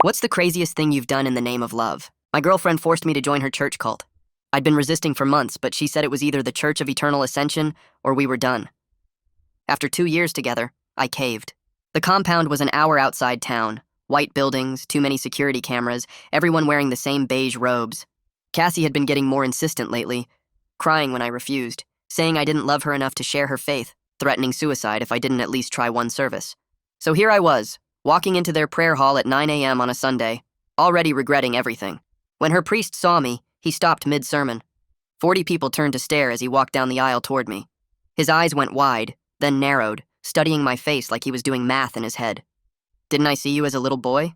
What's the craziest thing you've done in the name of love? My girlfriend forced me to join her church cult. I'd been resisting for months, but she said it was either the Church of Eternal Ascension or we were done. After 2 years together, I caved. The compound was an hour outside town. White buildings, too many security cameras, everyone wearing the same beige robes. Cassie had been getting more insistent lately, crying when I refused, saying I didn't love her enough to share her faith, threatening suicide if I didn't at least try one service. So here I was, walking into their prayer hall at 9 a.m. on a Sunday, already regretting everything. When her priest saw me, he stopped mid-sermon. 40 people turned to stare as he walked down the aisle toward me. His eyes went wide, then narrowed, studying my face like he was doing math in his head. Didn't I see you as a little boy?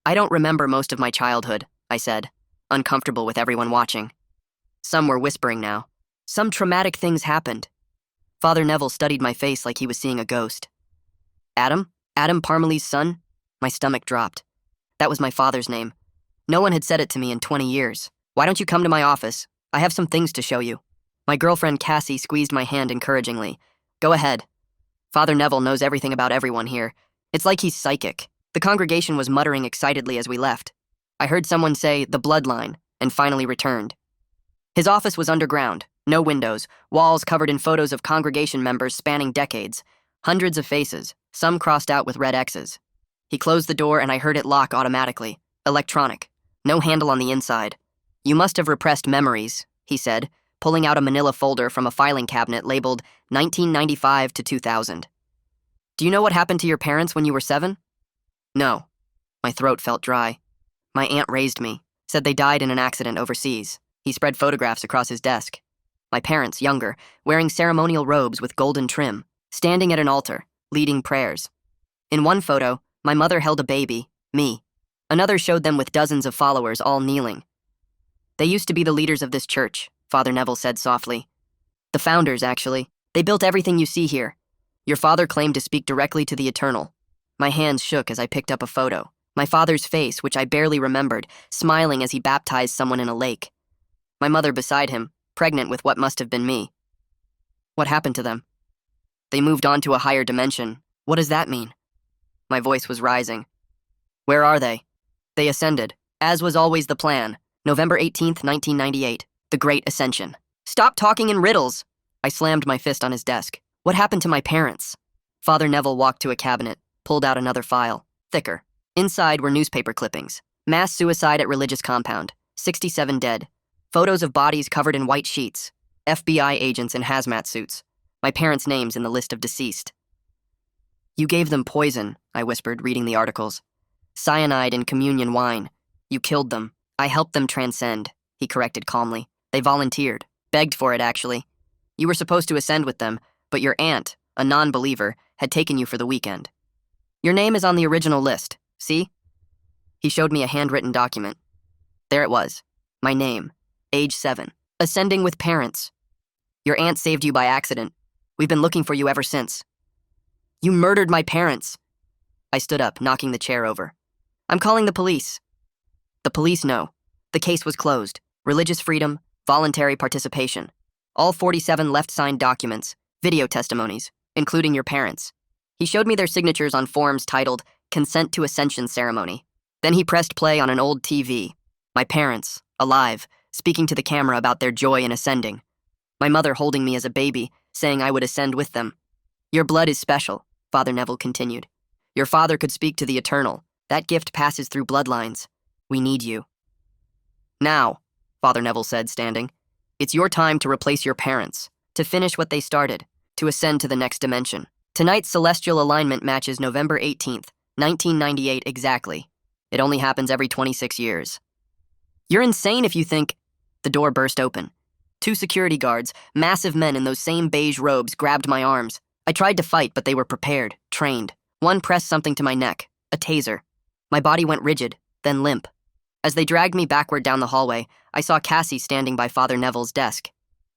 I don't remember most of my childhood, I said, uncomfortable with everyone watching. Some were whispering now. Some traumatic things happened. Father Neville studied my face like he was seeing a ghost. Adam? Adam Parmalee's son? My stomach dropped. That was my father's name. No one had said it to me in 20 years. Why don't you come to my office? I have some things to show you. My girlfriend Cassie squeezed my hand encouragingly. Go ahead. Father Neville knows everything about everyone here. It's like he's psychic. The congregation was muttering excitedly as we left. I heard someone say, the bloodline, and finally returned. His office was underground, no windows, walls covered in photos of congregation members spanning decades, hundreds of faces, some crossed out with red X's. He closed the door and I heard it lock automatically. Electronic. No handle on the inside. You must have repressed memories, he said, pulling out a manila folder from a filing cabinet labeled 1995 to 2000. Do you know what happened to your parents when you were 7? No. My throat felt dry. My aunt raised me, said they died in an accident overseas. He spread photographs across his desk. My parents, younger, wearing ceremonial robes with golden trim, standing at an altar, leading prayers. In one photo, my mother held a baby, me. Another showed them with dozens of followers all kneeling. They used to be the leaders of this church, Father Neville said softly. The founders, actually. They built everything you see here. Your father claimed to speak directly to the Eternal. My hands shook as I picked up a photo. My father's face, which I barely remembered, smiling as he baptized someone in a lake. My mother beside him, pregnant with what must have been me. What happened to them? They moved on to a higher dimension. What does that mean? My voice was rising. Where are they? They ascended, as was always the plan. November 18th, 1998, the Great Ascension. Stop talking in riddles! I slammed my fist on his desk. What happened to my parents? Father Neville walked to a cabinet, pulled out another file, thicker. Inside were newspaper clippings. Mass suicide at religious compound. 67 dead. Photos of bodies covered in white sheets. FBI agents in hazmat suits. My parents' names in the list of deceased. You gave them poison, I whispered, reading the articles. Cyanide in communion wine. You killed them. I helped them transcend, he corrected calmly. They volunteered. Begged for it, actually. You were supposed to ascend with them, but your aunt, a non-believer, had taken you for the weekend. Your name is on the original list, see? He showed me a handwritten document. There it was. My name. Age 7. Ascending with parents. Your aunt saved you by accident. We've been looking for you ever since. You murdered my parents. I stood up, knocking the chair over. I'm calling the police. The police know. The case was closed. Religious freedom, voluntary participation. All 47 left signed documents, video testimonies, including your parents. He showed me their signatures on forms titled Consent to Ascension Ceremony. Then he pressed play on an old TV. My parents, alive, speaking to the camera about their joy in ascending. My mother holding me as a baby, saying I would ascend with them. Your blood is special, Father Neville continued. Your father could speak to the Eternal. That gift passes through bloodlines. We need you. Now, Father Neville said, standing, it's your time to replace your parents, to finish what they started, to ascend to the next dimension. Tonight's celestial alignment matches November 18th, 1998 exactly. It only happens every 26 years. You're insane if you think... The door burst open. 2 security guards, massive men in those same beige robes, grabbed my arms. I tried to fight, but they were prepared, trained. One pressed something to my neck, a taser. My body went rigid, then limp. As they dragged me backward down the hallway, I saw Cassie standing by Father Neville's desk.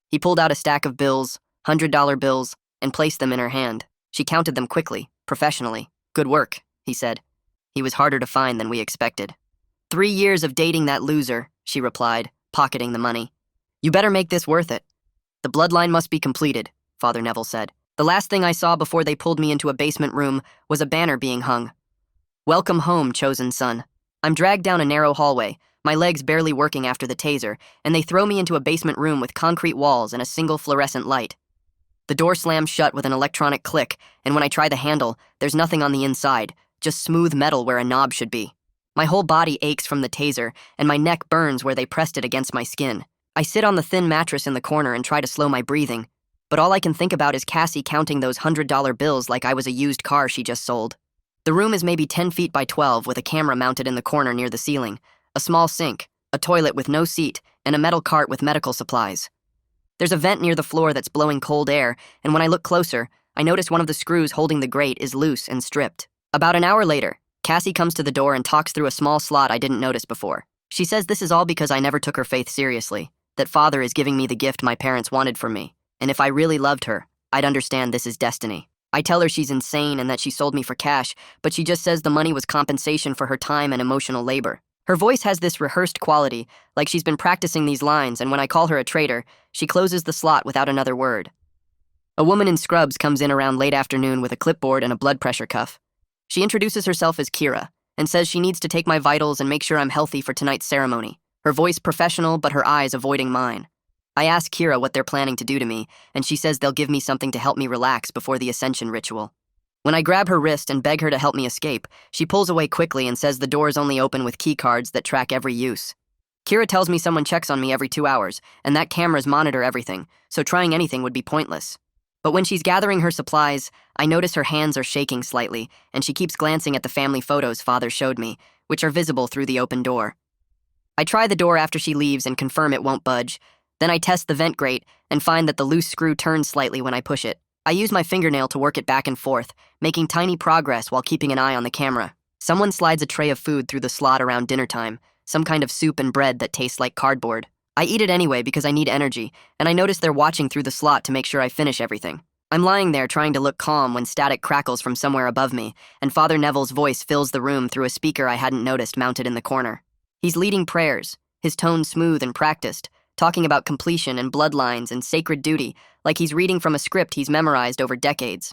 He pulled out a stack of bills, $100 bills, and placed them in her hand. She counted them quickly, professionally. Good work, he said. He was harder to find than we expected. 3 years of dating that loser, she replied, pocketing the money. You better make this worth it. The bloodline must be completed, Father Neville said. The last thing I saw before they pulled me into a basement room was a banner being hung. Welcome home, chosen son. I'm dragged down a narrow hallway, my legs barely working after the taser, and they throw me into a basement room with concrete walls and a single fluorescent light. The door slams shut with an electronic click, and when I try the handle, there's nothing on the inside, just smooth metal where a knob should be. My whole body aches from the taser, and my neck burns where they pressed it against my skin. I sit on the thin mattress in the corner and try to slow my breathing, but all I can think about is Cassie counting those $100 bills like I was a used car she just sold. The room is maybe 10 feet by 12 with a camera mounted in the corner near the ceiling, a small sink, a toilet with no seat, and a metal cart with medical supplies. There's a vent near the floor that's blowing cold air, and when I look closer, I notice one of the screws holding the grate is loose and stripped. About an hour later, Cassie comes to the door and talks through a small slot I didn't notice before. She says this is all because I never took her faith seriously, that Father is giving me the gift my parents wanted from me, and if I really loved her, I'd understand this is destiny. I tell her she's insane and that she sold me for cash, but she just says the money was compensation for her time and emotional labor. Her voice has this rehearsed quality, like she's been practicing these lines, and when I call her a traitor, she closes the slot without another word. A woman in scrubs comes in around late afternoon with a clipboard and a blood pressure cuff. She introduces herself as Kira, and says she needs to take my vitals and make sure I'm healthy for tonight's ceremony. Her voice professional, but her eyes avoiding mine. I ask Kira what they're planning to do to me, and she says they'll give me something to help me relax before the ascension ritual. When I grab her wrist and beg her to help me escape, she pulls away quickly and says the doors only open with key cards that track every use. Kira tells me someone checks on me every 2 hours, and that cameras monitor everything, so trying anything would be pointless. But when she's gathering her supplies, I notice her hands are shaking slightly, and she keeps glancing at the family photos Father showed me, which are visible through the open door. I try the door after she leaves and confirm it won't budge. Then I test the vent grate and find that the loose screw turns slightly when I push it. I use my fingernail to work it back and forth, making tiny progress while keeping an eye on the camera. Someone slides a tray of food through the slot around dinner time, some kind of soup and bread that tastes like cardboard. I eat it anyway because I need energy, and I notice they're watching through the slot to make sure I finish everything. I'm lying there trying to look calm when static crackles from somewhere above me, and Father Neville's voice fills the room through a speaker I hadn't noticed mounted in the corner. He's leading prayers, his tone smooth and practiced, talking about completion and bloodlines and sacred duty, like he's reading from a script he's memorized over decades.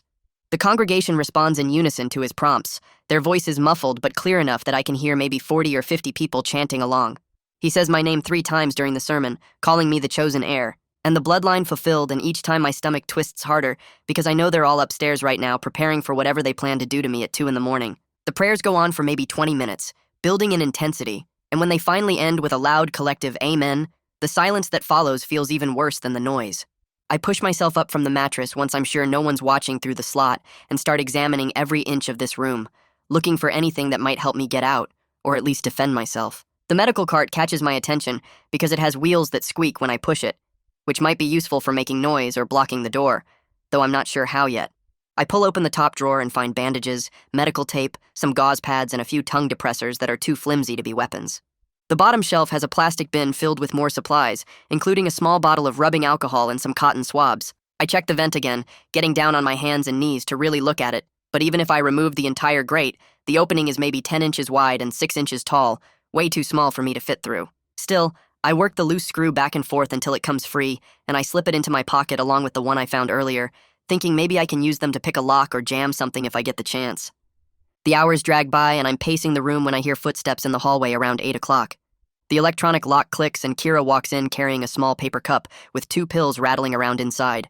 The congregation responds in unison to his prompts, their voices muffled but clear enough that I can hear maybe 40 or 50 people chanting along. He says my name 3 times during the sermon, calling me the chosen heir, and the bloodline fulfilled, and each time my stomach twists harder because I know they're all upstairs right now preparing for whatever they plan to do to me at 2 in the morning. The prayers go on for maybe 20 minutes, building in intensity, and when they finally end with a loud collective amen, the silence that follows feels even worse than the noise. I push myself up from the mattress once I'm sure no one's watching through the slot and start examining every inch of this room, looking for anything that might help me get out, or at least defend myself. The medical cart catches my attention because it has wheels that squeak when I push it, which might be useful for making noise or blocking the door, though I'm not sure how yet. I pull open the top drawer and find bandages, medical tape, some gauze pads, and a few tongue depressors that are too flimsy to be weapons. The bottom shelf has a plastic bin filled with more supplies, including a small bottle of rubbing alcohol and some cotton swabs. I check the vent again, getting down on my hands and knees to really look at it, but even if I remove the entire grate, the opening is maybe 10 inches wide and 6 inches tall, way too small for me to fit through. Still, I work the loose screw back and forth until it comes free, and I slip it into my pocket along with the one I found earlier, thinking maybe I can use them to pick a lock or jam something if I get the chance. The hours drag by, and I'm pacing the room when I hear footsteps in the hallway around 8 o'clock. The electronic lock clicks and Kira walks in carrying a small paper cup with 2 pills rattling around inside.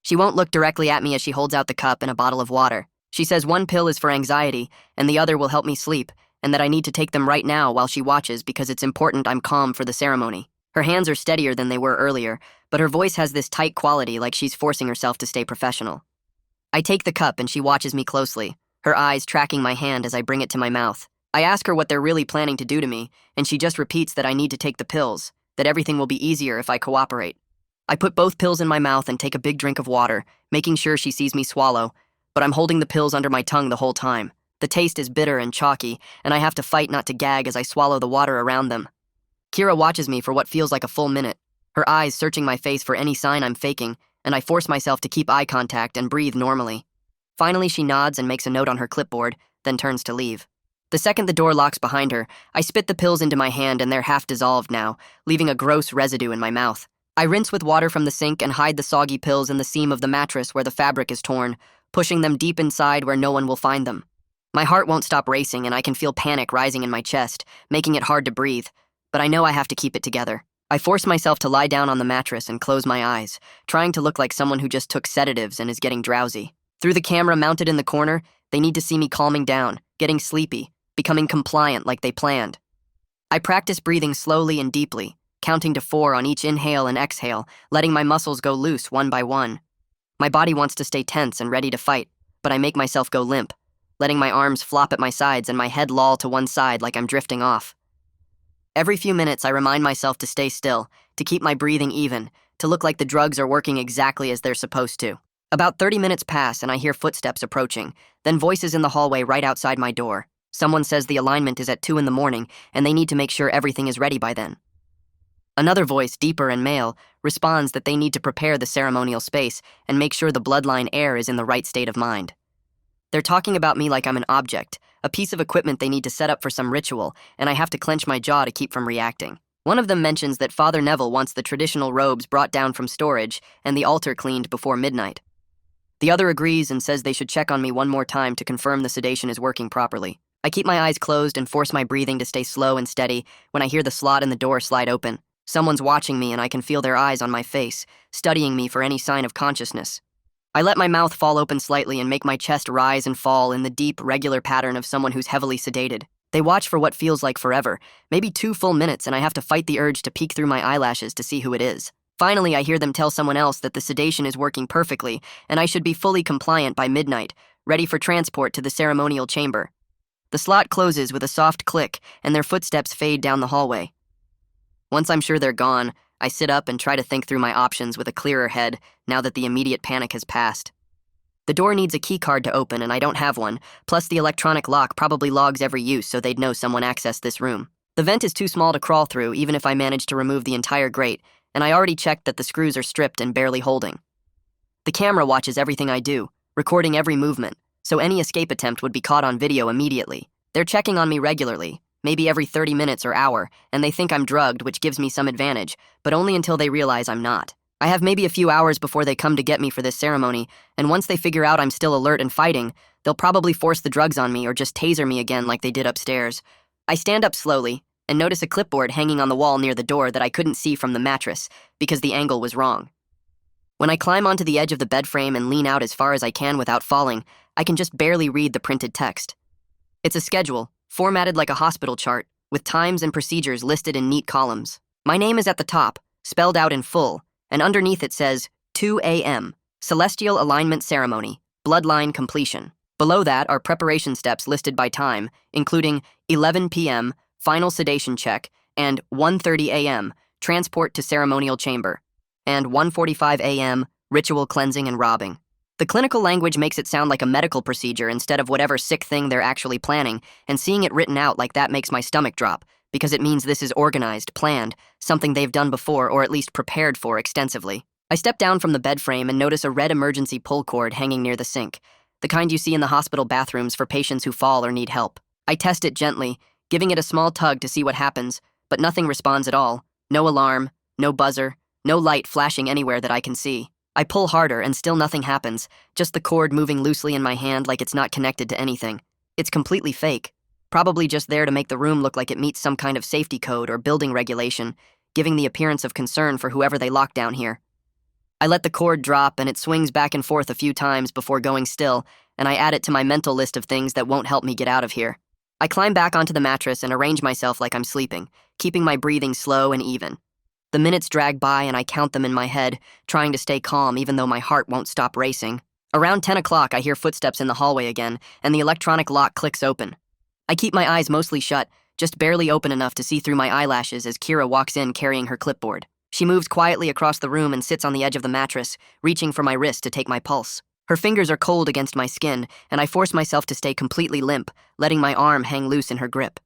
She won't look directly at me as she holds out the cup and a bottle of water. She says 1 pill is for anxiety and the other will help me sleep, and that I need to take them right now while she watches because it's important I'm calm for the ceremony. Her hands are steadier than they were earlier, but her voice has this tight quality like she's forcing herself to stay professional. I take the cup and she watches me closely, her eyes tracking my hand as I bring it to my mouth. I ask her what they're really planning to do to me, and she just repeats that I need to take the pills, that everything will be easier if I cooperate. I put both pills in my mouth and take a big drink of water, making sure she sees me swallow, but I'm holding the pills under my tongue the whole time. The taste is bitter and chalky, and I have to fight not to gag as I swallow the water around them. Kira watches me for what feels like a full minute, her eyes searching my face for any sign I'm faking, and I force myself to keep eye contact and breathe normally. Finally, she nods and makes a note on her clipboard, then turns to leave. The second the door locks behind her, I spit the pills into my hand and they're half dissolved now, leaving a gross residue in my mouth. I rinse with water from the sink and hide the soggy pills in the seam of the mattress where the fabric is torn, pushing them deep inside where no one will find them. My heart won't stop racing, and I can feel panic rising in my chest, making it hard to breathe. But I know I have to keep it together. I force myself to lie down on the mattress and close my eyes, trying to look like someone who just took sedatives and is getting drowsy. Through the camera mounted in the corner, they need to see me calming down, getting sleepy, becoming compliant like they planned. I practice breathing slowly and deeply, counting to 4 on each inhale and exhale, letting my muscles go loose one by one. My body wants to stay tense and ready to fight, but I make myself go limp, letting my arms flop at my sides and my head loll to one side like I'm drifting off. Every few minutes, I remind myself to stay still, to keep my breathing even, to look like the drugs are working exactly as they're supposed to. About 30 minutes pass and I hear footsteps approaching, then voices in the hallway right outside my door. Someone says the alignment is at 2 in the morning and they need to make sure everything is ready by then. Another voice, deeper and male, responds that they need to prepare the ceremonial space and make sure the bloodline heir is in the right state of mind. They're talking about me like I'm an object, a piece of equipment they need to set up for some ritual, and I have to clench my jaw to keep from reacting. One of them mentions that Father Neville wants the traditional robes brought down from storage and the altar cleaned before midnight. The other agrees and says they should check on me one more time to confirm the sedation is working properly. I keep my eyes closed and force my breathing to stay slow and steady when I hear the slot in the door slide open. Someone's watching me and I can feel their eyes on my face, studying me for any sign of consciousness. I let my mouth fall open slightly and make my chest rise and fall in the deep, regular pattern of someone who's heavily sedated. They watch for what feels like forever, maybe 2 full minutes, and I have to fight the urge to peek through my eyelashes to see who it is. Finally, I hear them tell someone else that the sedation is working perfectly, and I should be fully compliant by midnight, ready for transport to the ceremonial chamber. The slot closes with a soft click, and their footsteps fade down the hallway. Once I'm sure they're gone, I sit up and try to think through my options with a clearer head now that the immediate panic has passed. The door needs a key card to open and I don't have one, plus the electronic lock probably logs every use so they'd know someone accessed this room. The vent is too small to crawl through even if I manage to remove the entire grate, and I already checked that the screws are stripped and barely holding. The camera watches everything I do, recording every movement, so any escape attempt would be caught on video immediately. They're checking on me regularly, maybe every 30 minutes or hour, and they think I'm drugged, which gives me some advantage, but only until they realize I'm not. I have maybe a few hours before they come to get me for this ceremony, and once they figure out I'm still alert and fighting, they'll probably force the drugs on me or just taser me again like they did upstairs. I stand up slowly and notice a clipboard hanging on the wall near the door that I couldn't see from the mattress because the angle was wrong. When I climb onto the edge of the bed frame and lean out as far as I can without falling, I can just barely read the printed text. It's a schedule, formatted like a hospital chart, with times and procedures listed in neat columns. My name is at the top, spelled out in full, and underneath it says 2 a.m., Celestial Alignment Ceremony, Bloodline Completion. Below that are preparation steps listed by time, including 11 p.m., Final Sedation Check, and 1:30 a.m., Transport to Ceremonial Chamber, and 1:45 a.m., Ritual Cleansing and Robbing. The clinical language makes it sound like a medical procedure instead of whatever sick thing they're actually planning, and seeing it written out like that makes my stomach drop, because it means this is organized, planned, something they've done before or at least prepared for extensively. I step down from the bed frame and notice a red emergency pull cord hanging near the sink, the kind you see in the hospital bathrooms for patients who fall or need help. I test it gently, giving it a small tug to see what happens, but nothing responds at all. No alarm, no buzzer, no light flashing anywhere that I can see. I pull harder and still nothing happens, just the cord moving loosely in my hand like it's not connected to anything. It's completely fake, probably just there to make the room look like it meets some kind of safety code or building regulation, giving the appearance of concern for whoever they lock down here. I let the cord drop and it swings back and forth a few times before going still, and I add it to my mental list of things that won't help me get out of here. I climb back onto the mattress and arrange myself like I'm sleeping, keeping my breathing slow and even. The minutes drag by and I count them in my head, trying to stay calm even though my heart won't stop racing. Around 10 o'clock, I hear footsteps in the hallway again, and the electronic lock clicks open. I keep my eyes mostly shut, just barely open enough to see through my eyelashes as Kira walks in carrying her clipboard. She moves quietly across the room and sits on the edge of the mattress, reaching for my wrist to take my pulse. Her fingers are cold against my skin, and I force myself to stay completely limp, letting my arm hang loose in her grip.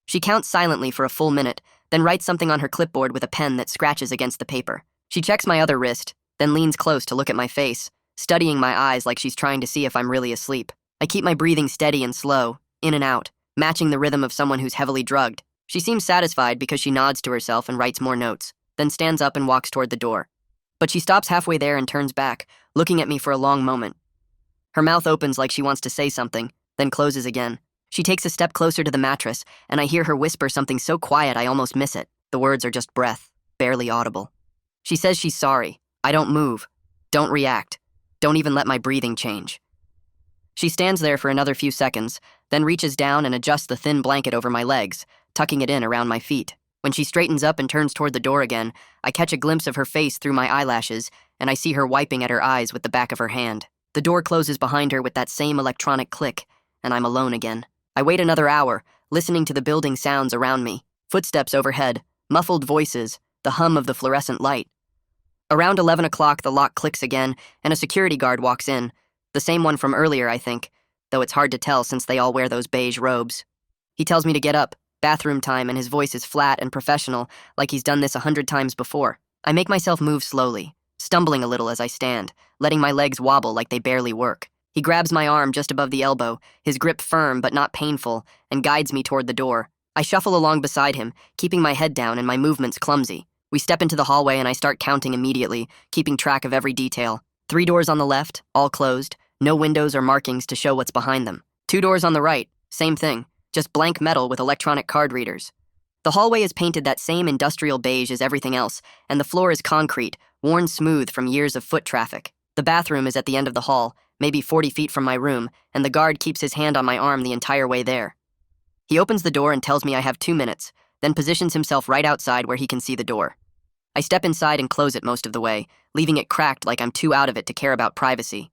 She counts silently for a full minute, then writes something on her clipboard with a pen that scratches against the paper. She checks my other wrist, then leans close to look at my face, studying my eyes like she's trying to see if I'm really asleep. I keep my breathing steady and slow, in and out, matching the rhythm of someone who's heavily drugged. She seems satisfied because she nods to herself and writes more notes, then stands up and walks toward the door. But she stops halfway there and turns back, looking at me for a long moment. Her mouth opens like she wants to say something, then closes again. She takes a step closer to the mattress, and I hear her whisper something so quiet I almost miss it. The words are just breath, barely audible. She says she's sorry. I don't move. Don't react. Don't even let my breathing change. She stands there for another few seconds, then reaches down and adjusts the thin blanket over my legs, tucking it in around my feet. When she straightens up and turns toward the door again, I catch a glimpse of her face through my eyelashes, and I see her wiping at her eyes with the back of her hand. The door closes behind her with that same electronic click, and I'm alone again. I wait another hour, listening to the building sounds around me. Footsteps overhead, muffled voices, the hum of the fluorescent light. Around 11 o'clock, the lock clicks again, and a security guard walks in. The same one from earlier, I think, though it's hard to tell since they all wear those beige robes. He tells me to get up, bathroom time, and his voice is flat and professional, like he's done this 100 times before. I make myself move slowly, stumbling a little as I stand, letting my legs wobble like they barely work. He grabs my arm just above the elbow, his grip firm but not painful, and guides me toward the door. I shuffle along beside him, keeping my head down and my movements clumsy. We step into the hallway and I start counting immediately, keeping track of every detail. 3 doors on the left, all closed, no windows or markings to show what's behind them. 2 doors on the right, same thing, just blank metal with electronic card readers. The hallway is painted that same industrial beige as everything else, and the floor is concrete, worn smooth from years of foot traffic. The bathroom is at the end of the hall, maybe 40 feet from my room, and the guard keeps his hand on my arm the entire way there. He opens the door and tells me I have 2 minutes, then positions himself right outside where he can see the door. I step inside and close it most of the way, leaving it cracked like I'm too out of it to care about privacy.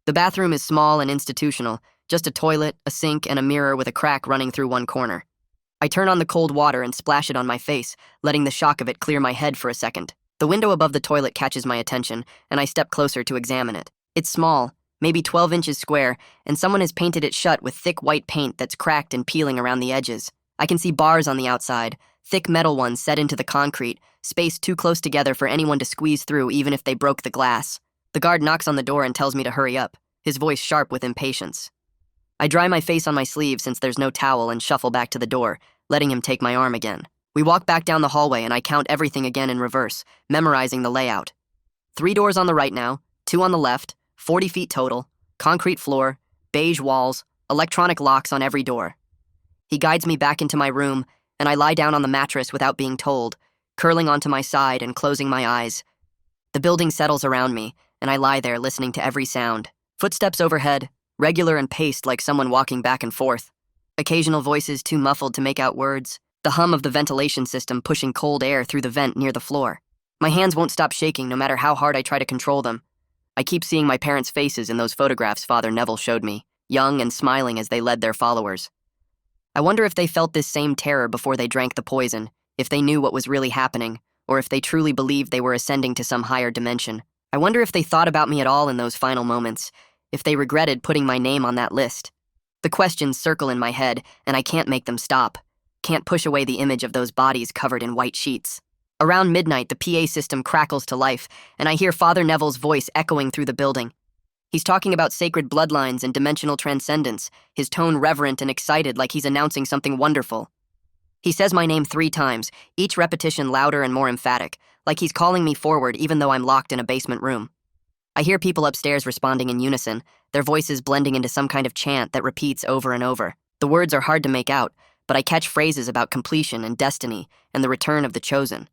The bathroom is small and institutional, just a toilet, a sink, and a mirror with a crack running through one corner. I turn on the cold water and splash it on my face, letting the shock of it clear my head for a second. The window above the toilet catches my attention, and I step closer to examine it. It's small, maybe 12 inches square, and someone has painted it shut with thick white paint that's cracked and peeling around the edges. I can see bars on the outside, thick metal ones set into the concrete, spaced too close together for anyone to squeeze through even if they broke the glass. The guard knocks on the door and tells me to hurry up, his voice sharp with impatience. I dry my face on my sleeve since there's no towel and shuffle back to the door, letting him take my arm again. We walk back down the hallway and I count everything again in reverse, memorizing the layout. 3 doors on the right now, 2 on the left, 40 feet total, concrete floor, beige walls, electronic locks on every door. He guides me back into my room, and I lie down on the mattress without being told, curling onto my side and closing my eyes. The building settles around me, and I lie there listening to every sound. Footsteps overhead, regular and paced like someone walking back and forth. Occasional voices too muffled to make out words. The hum of the ventilation system pushing cold air through the vent near the floor. My hands won't stop shaking no matter how hard I try to control them. I keep seeing my parents' faces in those photographs Father Neville showed me, young and smiling as they led their followers. I wonder if they felt this same terror before they drank the poison, if they knew what was really happening, or if they truly believed they were ascending to some higher dimension. I wonder if they thought about me at all in those final moments, if they regretted putting my name on that list. The questions circle in my head, and I can't make them stop. Can't push away the image of those bodies covered in white sheets. Around midnight, the PA system crackles to life, and I hear Father Neville's voice echoing through the building. He's talking about sacred bloodlines and dimensional transcendence, his tone reverent and excited like he's announcing something wonderful. He says my name 3 times, each repetition louder and more emphatic, like he's calling me forward even though I'm locked in a basement room. I hear people upstairs responding in unison, their voices blending into some kind of chant that repeats over and over. The words are hard to make out, but I catch phrases about completion and destiny and the return of the chosen.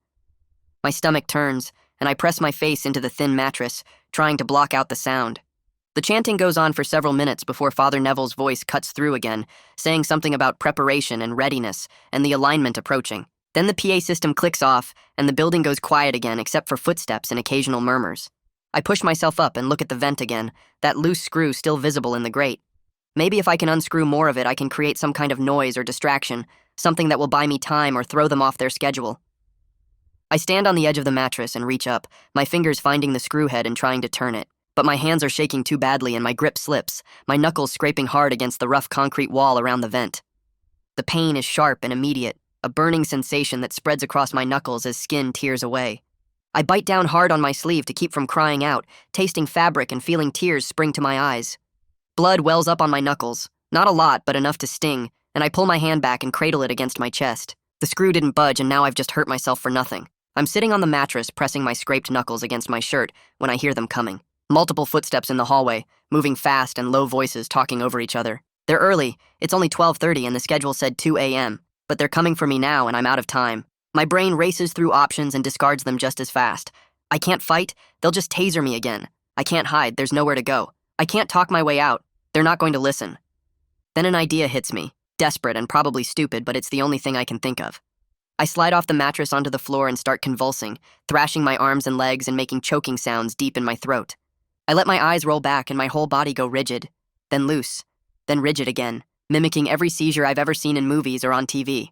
My stomach turns, and I press my face into the thin mattress, trying to block out the sound. The chanting goes on for several minutes before Father Neville's voice cuts through again, saying something about preparation and readiness and the alignment approaching. Then the PA system clicks off, and the building goes quiet again except for footsteps and occasional murmurs. I push myself up and look at the vent again, that loose screw still visible in the grate. Maybe if I can unscrew more of it, I can create some kind of noise or distraction, something that will buy me time or throw them off their schedule. I stand on the edge of the mattress and reach up, my fingers finding the screw head and trying to turn it. But my hands are shaking too badly and my grip slips, my knuckles scraping hard against the rough concrete wall around the vent. The pain is sharp and immediate, a burning sensation that spreads across my knuckles as skin tears away. I bite down hard on my sleeve to keep from crying out, tasting fabric and feeling tears spring to my eyes. Blood wells up on my knuckles, not a lot but enough to sting, and I pull my hand back and cradle it against my chest. The screw didn't budge and now I've just hurt myself for nothing. I'm sitting on the mattress pressing my scraped knuckles against my shirt when I hear them coming. Multiple footsteps in the hallway, moving fast and low voices talking over each other. They're early. It's only 12:30 and the schedule said 2 a.m., but they're coming for me now and I'm out of time. My brain races through options and discards them just as fast. I can't fight. They'll just taser me again. I can't hide. There's nowhere to go. I can't talk my way out. They're not going to listen. Then an idea hits me. Desperate and probably stupid, but it's the only thing I can think of. I slide off the mattress onto the floor and start convulsing, thrashing my arms and legs and making choking sounds deep in my throat. I let my eyes roll back and my whole body go rigid, then loose, then rigid again, mimicking every seizure I've ever seen in movies or on TV.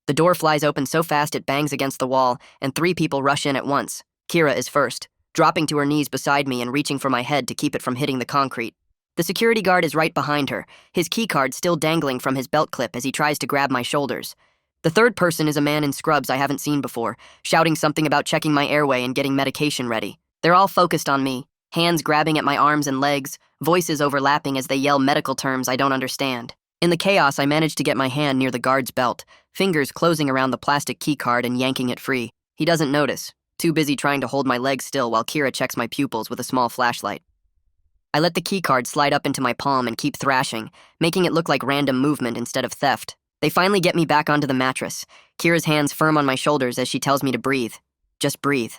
The door flies open so fast it bangs against the wall, and 3 people rush in at once. Kira is first, dropping to her knees beside me and reaching for my head to keep it from hitting the concrete. The security guard is right behind her, his keycard still dangling from his belt clip as he tries to grab my shoulders. The third person is a man in scrubs I haven't seen before, shouting something about checking my airway and getting medication ready. They're all focused on me, hands grabbing at my arms and legs, voices overlapping as they yell medical terms I don't understand. In the chaos, I manage to get my hand near the guard's belt, fingers closing around the plastic keycard and yanking it free. He doesn't notice, too busy trying to hold my legs still while Kira checks my pupils with a small flashlight. I let the keycard slide up into my palm and keep thrashing, making it look like random movement instead of theft. They finally get me back onto the mattress, Kira's hands firm on my shoulders as she tells me to breathe. Just breathe.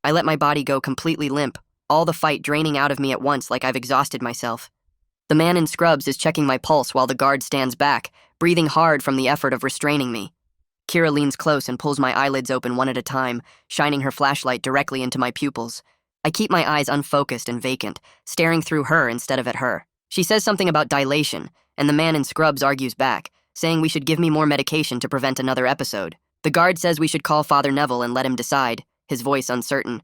I let my body go completely limp, all the fight draining out of me at once like I've exhausted myself. The man in scrubs is checking my pulse while the guard stands back, breathing hard from the effort of restraining me. Kira leans close and pulls my eyelids open one at a time, shining her flashlight directly into my pupils. I keep my eyes unfocused and vacant, staring through her instead of at her. She says something about dilation, and the man in scrubs argues back, saying we should give me more medication to prevent another episode. The guard says we should call Father Neville and let him decide, his voice uncertain.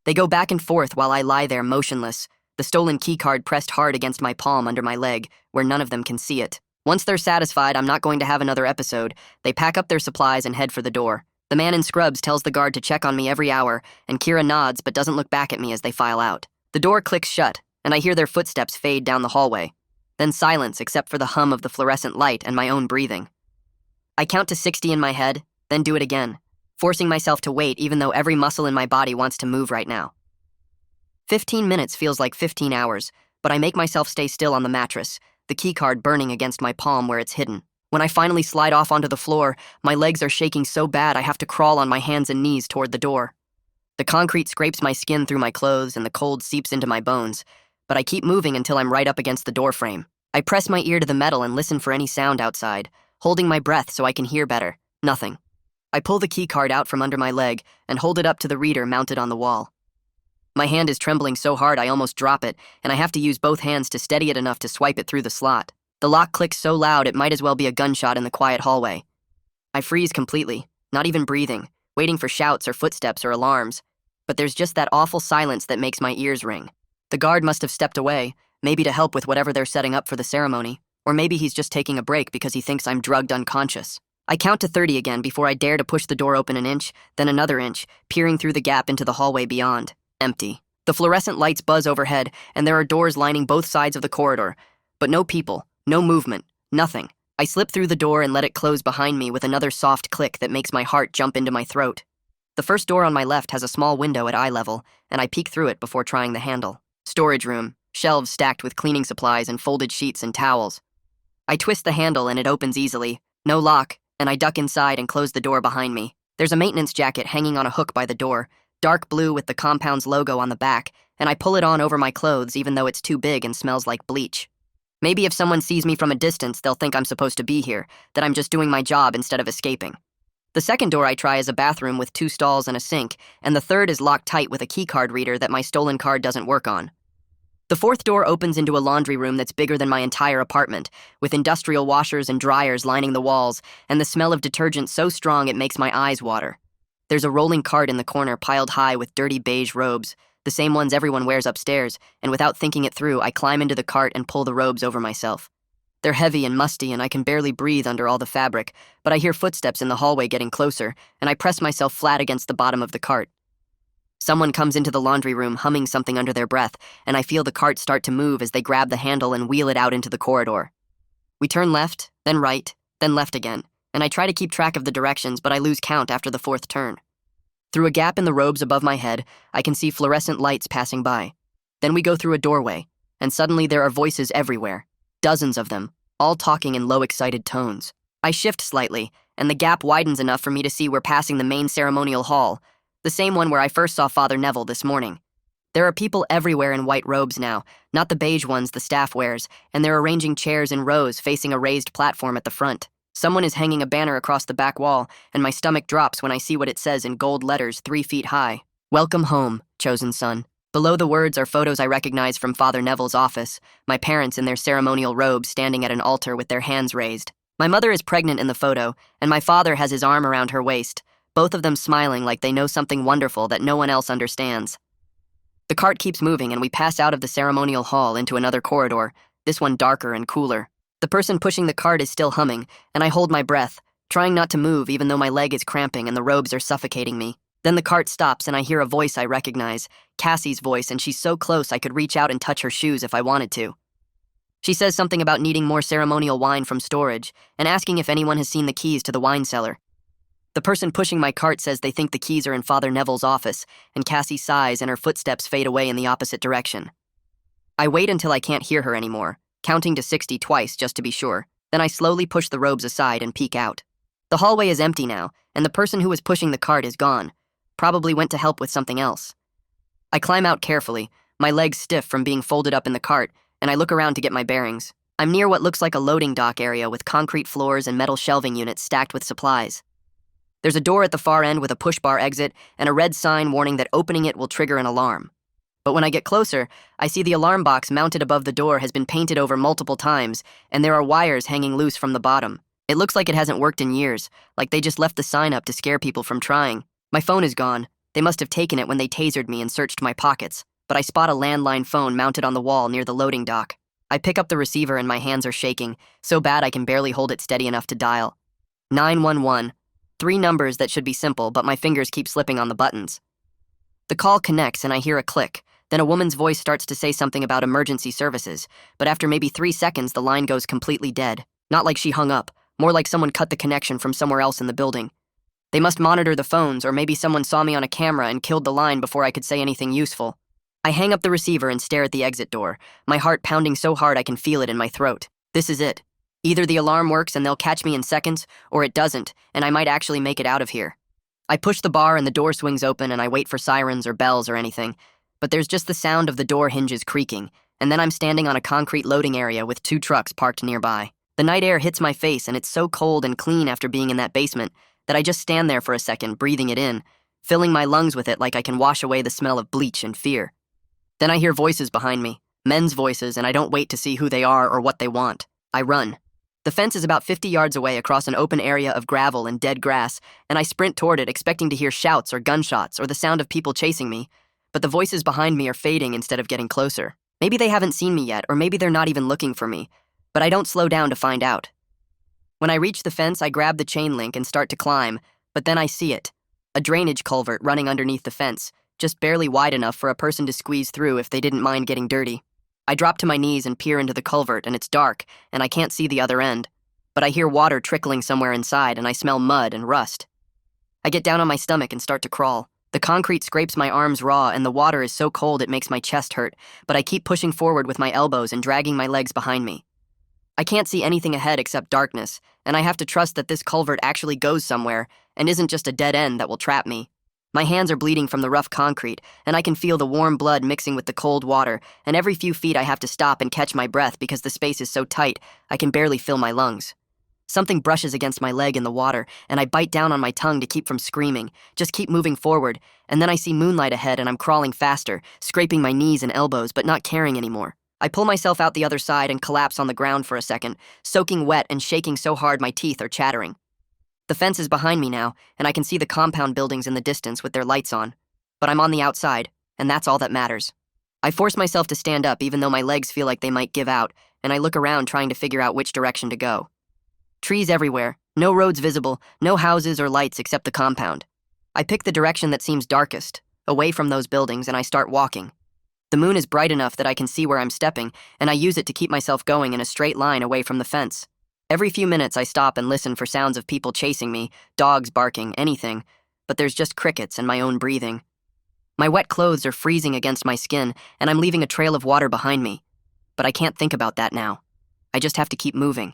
They go back and forth while I lie there motionless, the stolen keycard pressed hard against my palm under my leg, where none of them can see it. Once they're satisfied I'm not going to have another episode, they pack up their supplies and head for the door. The man in scrubs tells the guard to check on me every hour, and Kira nods but doesn't look back at me as they file out. The door clicks shut, and I hear their footsteps fade down the hallway. Then silence except for the hum of the fluorescent light and my own breathing. I count to 60 in my head, then do it again, forcing myself to wait even though every muscle in my body wants to move right now. 15 minutes feels like 15 hours, but I make myself stay still on the mattress, the keycard burning against my palm where it's hidden. When I finally slide off onto the floor, my legs are shaking so bad I have to crawl on my hands and knees toward the door. The concrete scrapes my skin through my clothes and the cold seeps into my bones, but I keep moving until I'm right up against the door frame. I press my ear to the metal and listen for any sound outside, holding my breath so I can hear better. Nothing. I pull the keycard out from under my leg and hold it up to the reader mounted on the wall. My hand is trembling so hard I almost drop it, and I have to use both hands to steady it enough to swipe it through the slot. The lock clicks so loud it might as well be a gunshot in the quiet hallway. I freeze completely, not even breathing, waiting for shouts or footsteps or alarms. But there's just that awful silence that makes my ears ring. The guard must have stepped away, maybe to help with whatever they're setting up for the ceremony, or maybe he's just taking a break because he thinks I'm drugged unconscious. I count to 30 again before I dare to push the door open an inch, then another inch, peering through the gap into the hallway beyond. Empty. The fluorescent lights buzz overhead, and there are doors lining both sides of the corridor. But no people, no movement, nothing. I slip through the door and let it close behind me with another soft click that makes my heart jump into my throat. The first door on my left has a small window at eye level, and I peek through it before trying the handle. Storage room, shelves stacked with cleaning supplies and folded sheets and towels. I twist the handle and it opens easily. No lock, and I duck inside and close the door behind me. There's a maintenance jacket hanging on a hook by the door, dark blue with the compound's logo on the back, and I pull it on over my clothes even though it's too big and smells like bleach. Maybe if someone sees me from a distance, they'll think I'm supposed to be here, that I'm just doing my job instead of escaping. The second door I try is a bathroom with 2 stalls and a sink, and the third is locked tight with a keycard reader that my stolen card doesn't work on. The fourth door opens into a laundry room that's bigger than my entire apartment, with industrial washers and dryers lining the walls, and the smell of detergent so strong it makes my eyes water. There's a rolling cart in the corner piled high with dirty beige robes, the same ones everyone wears upstairs, and without thinking it through, I climb into the cart and pull the robes over myself. They're heavy and musty, and I can barely breathe under all the fabric, but I hear footsteps in the hallway getting closer, and I press myself flat against the bottom of the cart. Someone comes into the laundry room humming something under their breath, and I feel the cart start to move as they grab the handle and wheel it out into the corridor. We turn left, then right, then left again, and I try to keep track of the directions, but I lose count after the 4th turn. Through a gap in the robes above my head, I can see fluorescent lights passing by. Then we go through a doorway, and suddenly there are voices everywhere. Dozens of them, all talking in low, excited tones. I shift slightly, and the gap widens enough for me to see we're passing the main ceremonial hall, the same one where I first saw Father Neville this morning. There are people everywhere in white robes now, not the beige ones the staff wears, and they're arranging chairs in rows facing a raised platform at the front. Someone is hanging a banner across the back wall, and my stomach drops when I see what it says in gold letters 3 feet high. Welcome home, chosen son. Below the words are photos I recognize from Father Neville's office, my parents in their ceremonial robes standing at an altar with their hands raised. My mother is pregnant in the photo, and my father has his arm around her waist, both of them smiling like they know something wonderful that no one else understands. The cart keeps moving, and we pass out of the ceremonial hall into another corridor, this one darker and cooler. The person pushing the cart is still humming, and I hold my breath, trying not to move even though my leg is cramping and the robes are suffocating me. Then the cart stops, and I hear a voice I recognize, Cassie's voice, and she's so close I could reach out and touch her shoes if I wanted to. She says something about needing more ceremonial wine from storage, and asking if anyone has seen the keys to the wine cellar. The person pushing my cart says they think the keys are in Father Neville's office, and Cassie sighs and her footsteps fade away in the opposite direction. I wait until I can't hear her anymore, counting to 60 twice just to be sure. Then I slowly push the robes aside and peek out. The hallway is empty now, and the person who was pushing the cart is gone. Probably went to help with something else. I climb out carefully, my legs stiff from being folded up in the cart, and I look around to get my bearings. I'm near what looks like a loading dock area with concrete floors and metal shelving units stacked with supplies. There's a door at the far end with a push-bar exit and a red sign warning that opening it will trigger an alarm. But when I get closer, I see the alarm box mounted above the door has been painted over multiple times, and there are wires hanging loose from the bottom. It looks like it hasn't worked in years, like they just left the sign up to scare people from trying. My phone is gone. They must have taken it when they tasered me and searched my pockets, but I spot a landline phone mounted on the wall near the loading dock. I pick up the receiver and my hands are shaking, so bad I can barely hold it steady enough to dial. 911. 3 numbers that should be simple, but my fingers keep slipping on the buttons. The call connects and I hear a click. Then a woman's voice starts to say something about emergency services, but after maybe 3 seconds, the line goes completely dead. Not like she hung up, more like someone cut the connection from somewhere else in the building. They must monitor the phones, or maybe someone saw me on a camera and killed the line before I could say anything useful. I hang up the receiver and stare at the exit door, my heart pounding so hard I can feel it in my throat. This is it. Either the alarm works and they'll catch me in seconds, or it doesn't, and I might actually make it out of here. I push the bar and the door swings open and I wait for sirens or bells or anything, but there's just the sound of the door hinges creaking, and then I'm standing on a concrete loading area with 2 trucks parked nearby. The night air hits my face and it's so cold and clean after being in that basement that I just stand there for a second, breathing it in, filling my lungs with it like I can wash away the smell of bleach and fear. Then I hear voices behind me, men's voices, and I don't wait to see who they are or what they want. I run. The fence is about 50 yards away across an open area of gravel and dead grass, and I sprint toward it expecting to hear shouts or gunshots or the sound of people chasing me, but the voices behind me are fading instead of getting closer. Maybe they haven't seen me yet, or maybe they're not even looking for me, but I don't slow down to find out. When I reach the fence, I grab the chain link and start to climb, but then I see it. A drainage culvert running underneath the fence, just barely wide enough for a person to squeeze through if they didn't mind getting dirty. I drop to my knees and peer into the culvert, and it's dark, and I can't see the other end. But I hear water trickling somewhere inside, and I smell mud and rust. I get down on my stomach and start to crawl. The concrete scrapes my arms raw, and the water is so cold it makes my chest hurt, but I keep pushing forward with my elbows and dragging my legs behind me. I can't see anything ahead except darkness, and I have to trust that this culvert actually goes somewhere, and isn't just a dead end that will trap me. My hands are bleeding from the rough concrete, and I can feel the warm blood mixing with the cold water, and every few feet I have to stop and catch my breath because the space is so tight, I can barely fill my lungs. Something brushes against my leg in the water, and I bite down on my tongue to keep from screaming, just keep moving forward, and then I see moonlight ahead and I'm crawling faster, scraping my knees and elbows but not caring anymore. I pull myself out the other side and collapse on the ground for a second, soaking wet and shaking so hard my teeth are chattering. The fence is behind me now, and I can see the compound buildings in the distance with their lights on. But I'm on the outside, and that's all that matters. I force myself to stand up even though my legs feel like they might give out, and I look around trying to figure out which direction to go. Trees everywhere, no roads visible, no houses or lights except the compound. I pick the direction that seems darkest, away from those buildings, and I start walking. The moon is bright enough that I can see where I'm stepping, and I use it to keep myself going in a straight line away from the fence. Every few minutes I stop and listen for sounds of people chasing me, dogs barking, anything, but there's just crickets and my own breathing. My wet clothes are freezing against my skin, and I'm leaving a trail of water behind me. But I can't think about that now. I just have to keep moving.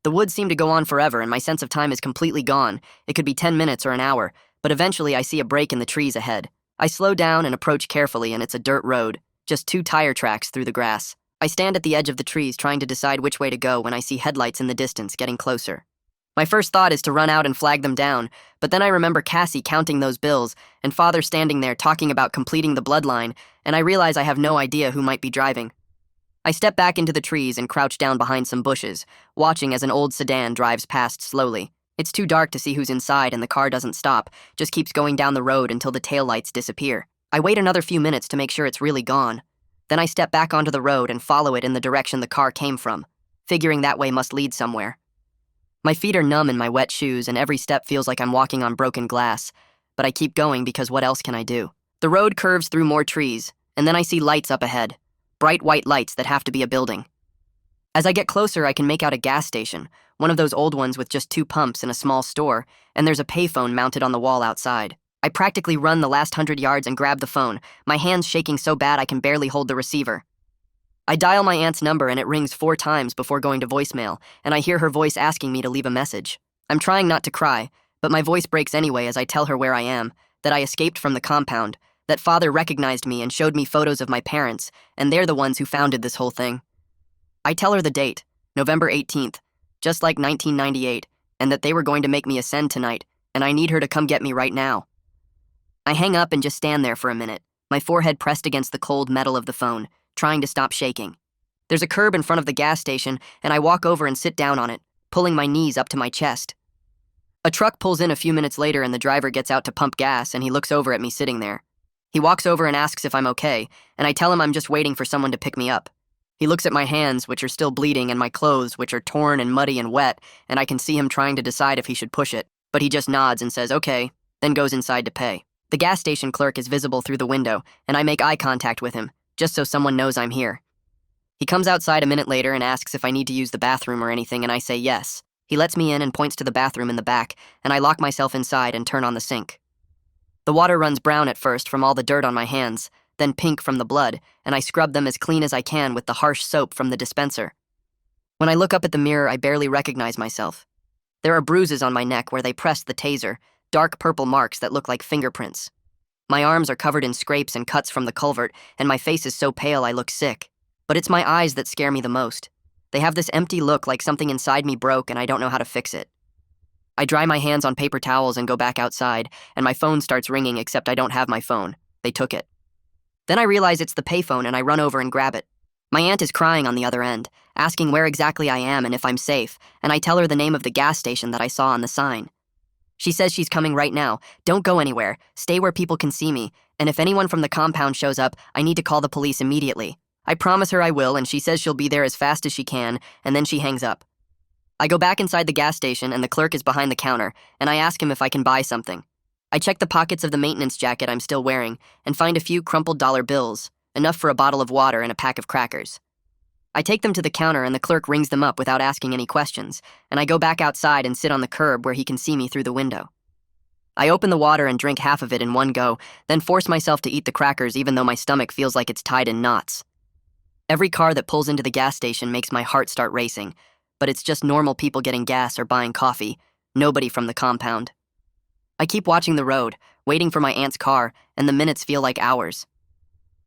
The woods seem to go on forever, and my sense of time is completely gone. It could be 10 minutes or an hour, but eventually I see a break in the trees ahead. I slow down and approach carefully, and it's a dirt road, just 2 tire tracks through the grass. I stand at the edge of the trees trying to decide which way to go when I see headlights in the distance getting closer. My first thought is to run out and flag them down, but then I remember Cassie counting those bills and Father standing there talking about completing the bloodline, and I realize I have no idea who might be driving. I step back into the trees and crouch down behind some bushes, watching as an old sedan drives past slowly. It's too dark to see who's inside, and the car doesn't stop, just keeps going down the road until the taillights disappear. I wait another few minutes to make sure it's really gone. Then I step back onto the road and follow it in the direction the car came from, figuring that way must lead somewhere. My feet are numb in my wet shoes, and every step feels like I'm walking on broken glass, but I keep going because what else can I do? The road curves through more trees, and then I see lights up ahead, bright white lights that have to be a building. As I get closer, I can make out a gas station, one of those old ones with just 2 pumps and a small store, and there's a payphone mounted on the wall outside. I practically run the last 100 yards and grab the phone, my hands shaking so bad I can barely hold the receiver. I dial my aunt's number and it rings 4 times before going to voicemail, and I hear her voice asking me to leave a message. I'm trying not to cry, but my voice breaks anyway as I tell her where I am, that I escaped from the compound, that Father recognized me and showed me photos of my parents, and they're the ones who founded this whole thing. I tell her the date, November 18th, just like 1998, and that they were going to make me ascend tonight, and I need her to come get me right now. I hang up and just stand there for a minute, my forehead pressed against the cold metal of the phone, trying to stop shaking. There's a curb in front of the gas station, and I walk over and sit down on it, pulling my knees up to my chest. A truck pulls in a few minutes later, and the driver gets out to pump gas, and he looks over at me sitting there. He walks over and asks if I'm okay, and I tell him I'm just waiting for someone to pick me up. He looks at my hands, which are still bleeding, and my clothes, which are torn and muddy and wet, and I can see him trying to decide if he should push it, but he just nods and says okay, then goes inside to pay. The gas station clerk is visible through the window, and I make eye contact with him, just so someone knows I'm here. He comes outside a minute later and asks if I need to use the bathroom or anything, and I say yes. He lets me in and points to the bathroom in the back, and I lock myself inside and turn on the sink. The water runs brown at first from all the dirt on my hands, then pink from the blood, and I scrub them as clean as I can with the harsh soap from the dispenser. When I look up at the mirror, I barely recognize myself. There are bruises on my neck where they pressed the taser, dark purple marks that look like fingerprints. My arms are covered in scrapes and cuts from the culvert, and my face is so pale I look sick. But it's my eyes that scare me the most. They have this empty look like something inside me broke and I don't know how to fix it. I dry my hands on paper towels and go back outside, and my phone starts ringing except I don't have my phone. They took it. Then I realize it's the payphone and I run over and grab it. My aunt is crying on the other end, asking where exactly I am and if I'm safe, and I tell her the name of the gas station that I saw on the sign. She says she's coming right now. Don't go anywhere. Stay where people can see me, and if anyone from the compound shows up, I need to call the police immediately. I promise her I will, and she says she'll be there as fast as she can, and then she hangs up. I go back inside the gas station, and the clerk is behind the counter, and I ask him if I can buy something. I check the pockets of the maintenance jacket I'm still wearing, and find a few crumpled dollar bills, enough for a bottle of water and a pack of crackers. I take them to the counter, and the clerk rings them up without asking any questions, and I go back outside and sit on the curb where he can see me through the window. I open the water and drink half of it in one go, then force myself to eat the crackers even though my stomach feels like it's tied in knots. Every car that pulls into the gas station makes my heart start racing, but it's just normal people getting gas or buying coffee, nobody from the compound. I keep watching the road, waiting for my aunt's car, and the minutes feel like hours.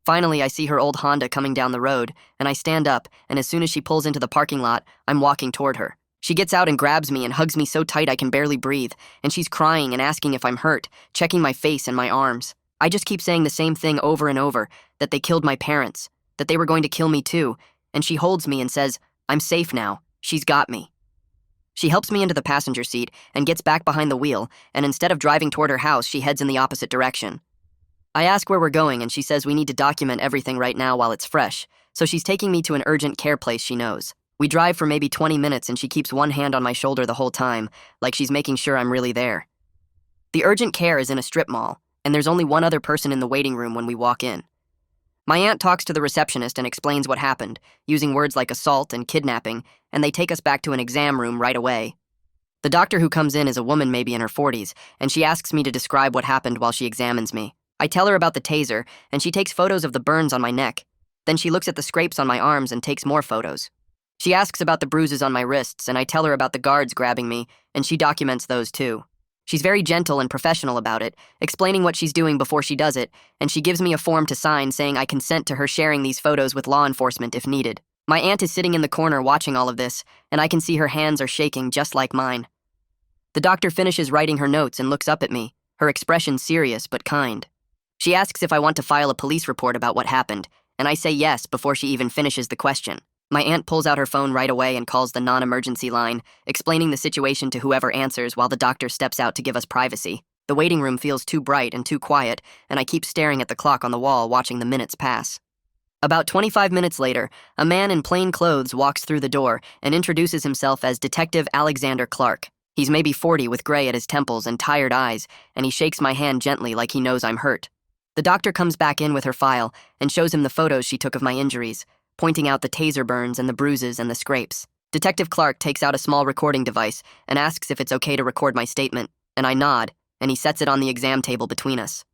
Finally, I see her old Honda coming down the road, and I stand up, and as soon as she pulls into the parking lot, I'm walking toward her. She gets out and grabs me and hugs me so tight I can barely breathe, and she's crying and asking if I'm hurt, checking my face and my arms. I just keep saying the same thing over and over, that they killed my parents, that they were going to kill me too, and she holds me and says, I'm safe now, she's got me. She helps me into the passenger seat and gets back behind the wheel, and instead of driving toward her house, she heads in the opposite direction. I ask where we're going, and she says we need to document everything right now while it's fresh, so she's taking me to an urgent care place she knows. We drive for maybe 20 minutes, and she keeps one hand on my shoulder the whole time, like she's making sure I'm really there. The urgent care is in a strip mall, and there's only one other person in the waiting room when we walk in. My aunt talks to the receptionist and explains what happened, using words like assault and kidnapping, and they take us back to an exam room right away. The doctor who comes in is a woman maybe in her 40s, and she asks me to describe what happened while she examines me. I tell her about the taser, and she takes photos of the burns on my neck. Then she looks at the scrapes on my arms and takes more photos. She asks about the bruises on my wrists, and I tell her about the guards grabbing me, and she documents those too. She's very gentle and professional about it, explaining what she's doing before she does it, and she gives me a form to sign saying I consent to her sharing these photos with law enforcement if needed. My aunt is sitting in the corner watching all of this, and I can see her hands are shaking just like mine. The doctor finishes writing her notes and looks up at me, her expression serious but kind. She asks if I want to file a police report about what happened, and I say yes before she even finishes the question. My aunt pulls out her phone right away and calls the non-emergency line, explaining the situation to whoever answers while the doctor steps out to give us privacy. The waiting room feels too bright and too quiet, and I keep staring at the clock on the wall, watching the minutes pass. About 25 minutes later, a man in plain clothes walks through the door and introduces himself as Detective Alexander Clark. He's maybe 40 with gray at his temples and tired eyes, and he shakes my hand gently like he knows I'm hurt. The doctor comes back in with her file and shows him the photos she took of my injuries, pointing out the taser burns and the bruises and the scrapes. Detective Clark takes out a small recording device and asks if it's okay to record my statement, and I nod, and he sets it on the exam table between us.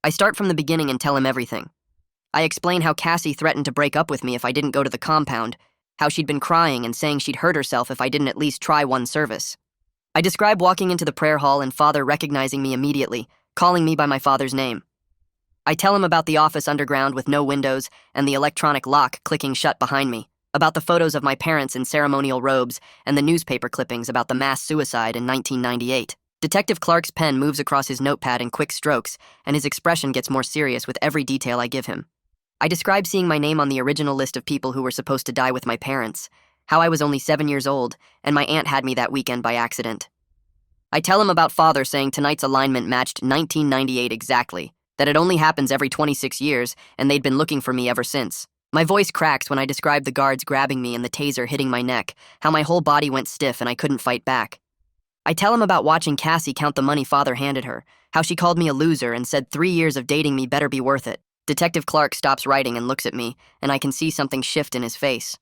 I start from the beginning and tell him everything. I explain how Cassie threatened to break up with me if I didn't go to the compound, how she'd been crying and saying she'd hurt herself if I didn't at least try one service. I describe walking into the prayer hall and Father recognizing me immediately, calling me by my father's name. I tell him about the office underground with no windows and the electronic lock clicking shut behind me, about the photos of my parents in ceremonial robes and the newspaper clippings about the mass suicide in 1998. Detective Clark's pen moves across his notepad in quick strokes, and his expression gets more serious with every detail I give him. I describe seeing my name on the original list of people who were supposed to die with my parents, how I was only 7 years old, and my aunt had me that weekend by accident. I tell him about Father saying tonight's alignment matched 1998 exactly, that it only happens every 26 years, and they'd been looking for me ever since. My voice cracks when I describe the guards grabbing me and the taser hitting my neck, how my whole body went stiff and I couldn't fight back. I tell him about watching Cassie count the money Father handed her, how she called me a loser and said 3 years of dating me better be worth it. Detective Clark stops writing and looks at me, and I can see something shift in his face.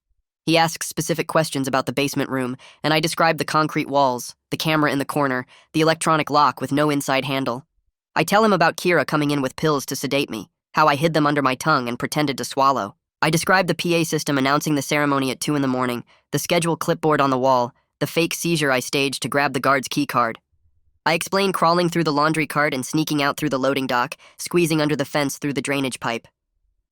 He asks specific questions about the basement room, and I describe the concrete walls, the camera in the corner, the electronic lock with no inside handle. I tell him about Kira coming in with pills to sedate me, how I hid them under my tongue and pretended to swallow. I describe the PA system announcing the ceremony at 2 a.m, the schedule clipboard on the wall, the fake seizure I staged to grab the guard's key card. I explain crawling through the laundry cart and sneaking out through the loading dock, squeezing under the fence through the drainage pipe.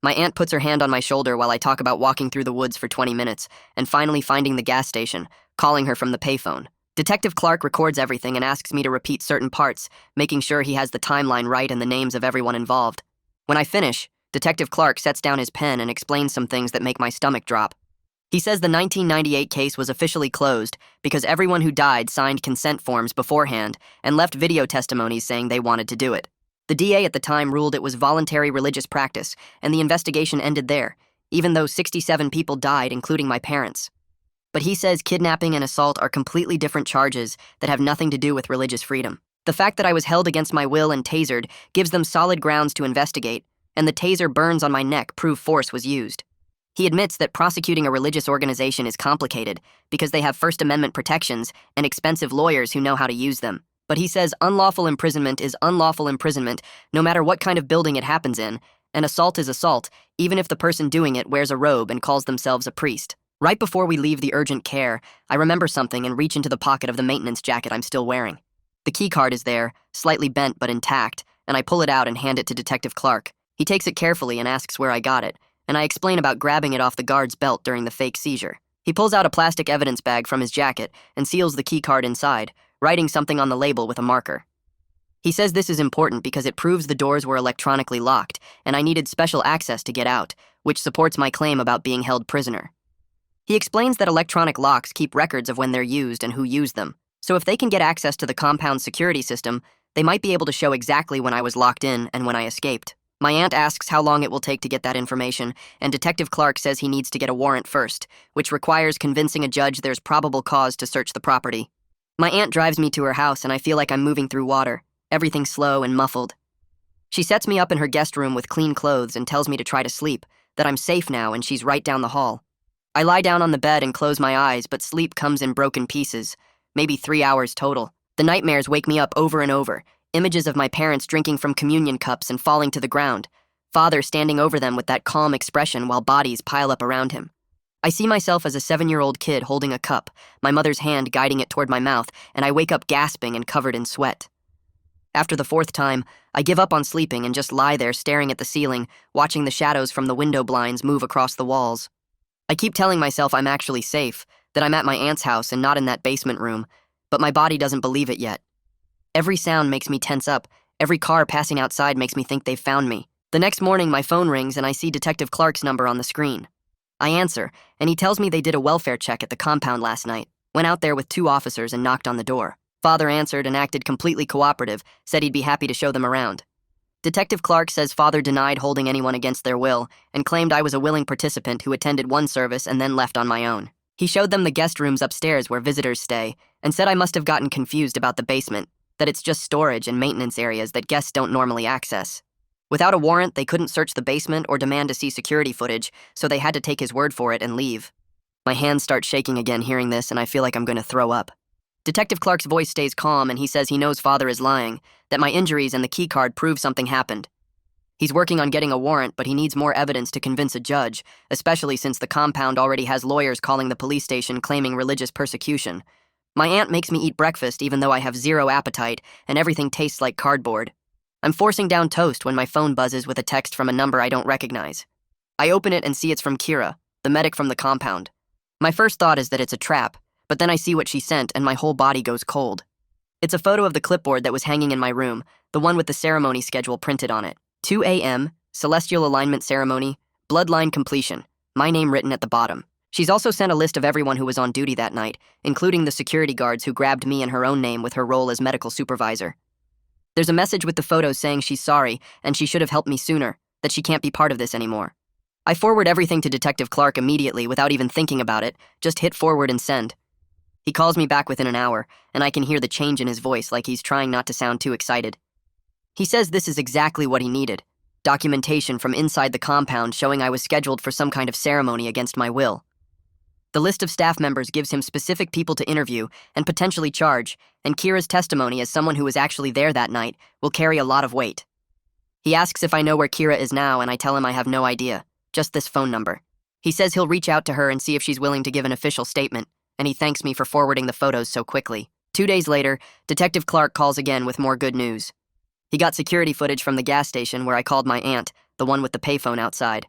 My aunt puts her hand on my shoulder while I talk about walking through the woods for 20 minutes and finally finding the gas station, calling her from the payphone. Detective Clark records everything and asks me to repeat certain parts, making sure he has the timeline right and the names of everyone involved. When I finish, Detective Clark sets down his pen and explains some things that make my stomach drop. He says the 1998 case was officially closed because everyone who died signed consent forms beforehand and left video testimonies saying they wanted to do it. The DA at the time ruled it was voluntary religious practice, and the investigation ended there, even though 67 people died, including my parents. But he says kidnapping and assault are completely different charges that have nothing to do with religious freedom. The fact that I was held against my will and tasered gives them solid grounds to investigate, and the taser burns on my neck prove force was used. He admits that prosecuting a religious organization is complicated because they have First Amendment protections and expensive lawyers who know how to use them. But he says unlawful imprisonment is unlawful imprisonment no matter what kind of building it happens in, and assault is assault even if the person doing it wears a robe and calls themselves a priest. Right before we leave the urgent care, I remember something and reach into the pocket of the maintenance jacket I'm still wearing. The key card is there, slightly bent but intact, and I pull it out and hand it to Detective Clark. He takes it carefully and asks where I got it, and I explain about grabbing it off the guard's belt during the fake seizure. He pulls out a plastic evidence bag from his jacket and seals the key card inside, writing something on the label with a marker. He says this is important because it proves the doors were electronically locked and I needed special access to get out, which supports my claim about being held prisoner. He explains that electronic locks keep records of when they're used and who used them, so if they can get access to the compound's security system, they might be able to show exactly when I was locked in and when I escaped. My aunt asks how long it will take to get that information, and Detective Clark says he needs to get a warrant first, which requires convincing a judge there's probable cause to search the property. My aunt drives me to her house and I feel like I'm moving through water, everything slow and muffled. She sets me up in her guest room with clean clothes and tells me to try to sleep, that I'm safe now and she's right down the hall. I lie down on the bed and close my eyes, but sleep comes in broken pieces, maybe 3 hours total. The nightmares wake me up over and over, images of my parents drinking from communion cups and falling to the ground, Father standing over them with that calm expression while bodies pile up around him. I see myself as a 7-year-old kid holding a cup, my mother's hand guiding it toward my mouth, and I wake up gasping and covered in sweat. After the 4th time, I give up on sleeping and just lie there staring at the ceiling, watching the shadows from the window blinds move across the walls. I keep telling myself I'm actually safe, that I'm at my aunt's house and not in that basement room, but my body doesn't believe it yet. Every sound makes me tense up. Every car passing outside makes me think they've found me. The next morning, my phone rings and I see Detective Clark's number on the screen. I answer, and he tells me they did a welfare check at the compound last night, went out there with 2 officers and knocked on the door. Father answered and acted completely cooperative, said he'd be happy to show them around. Detective Clark says Father denied holding anyone against their will and claimed I was a willing participant who attended one service and then left on my own. He showed them the guest rooms upstairs where visitors stay and said I must have gotten confused about the basement, that it's just storage and maintenance areas that guests don't normally access. Without a warrant, they couldn't search the basement or demand to see security footage, so they had to take his word for it and leave. My hands start shaking again hearing this, and I feel like I'm going to throw up. Detective Clark's voice stays calm, and he says he knows Father is lying, that my injuries and the keycard prove something happened. He's working on getting a warrant, but he needs more evidence to convince a judge, especially since the compound already has lawyers calling the police station claiming religious persecution. My aunt makes me eat breakfast even though I have 0 appetite, and everything tastes like cardboard. I'm forcing down toast when my phone buzzes with a text from a number I don't recognize. I open it and see it's from Kira, the medic from the compound. My first thought is that it's a trap, but then I see what she sent and my whole body goes cold. It's a photo of the clipboard that was hanging in my room, the one with the ceremony schedule printed on it. 2 a.m., celestial alignment ceremony, bloodline completion, my name written at the bottom. She's also sent a list of everyone who was on duty that night, including the security guards who grabbed me in her own name with her role as medical supervisor. There's a message with the photos saying she's sorry and she should have helped me sooner, that she can't be part of this anymore. I forward everything to Detective Clark immediately without even thinking about it, just hit forward and send. He calls me back within an hour, and I can hear the change in his voice like he's trying not to sound too excited. He says this is exactly what he needed, documentation from inside the compound showing I was scheduled for some kind of ceremony against my will. The list of staff members gives him specific people to interview and potentially charge, and Kira's testimony as someone who was actually there that night will carry a lot of weight. He asks if I know where Kira is now, and I tell him I have no idea, just this phone number. He says he'll reach out to her and see if she's willing to give an official statement, and he thanks me for forwarding the photos so quickly. 2 days later, Detective Clark calls again with more good news. He got security footage from the gas station where I called my aunt, the one with the payphone outside.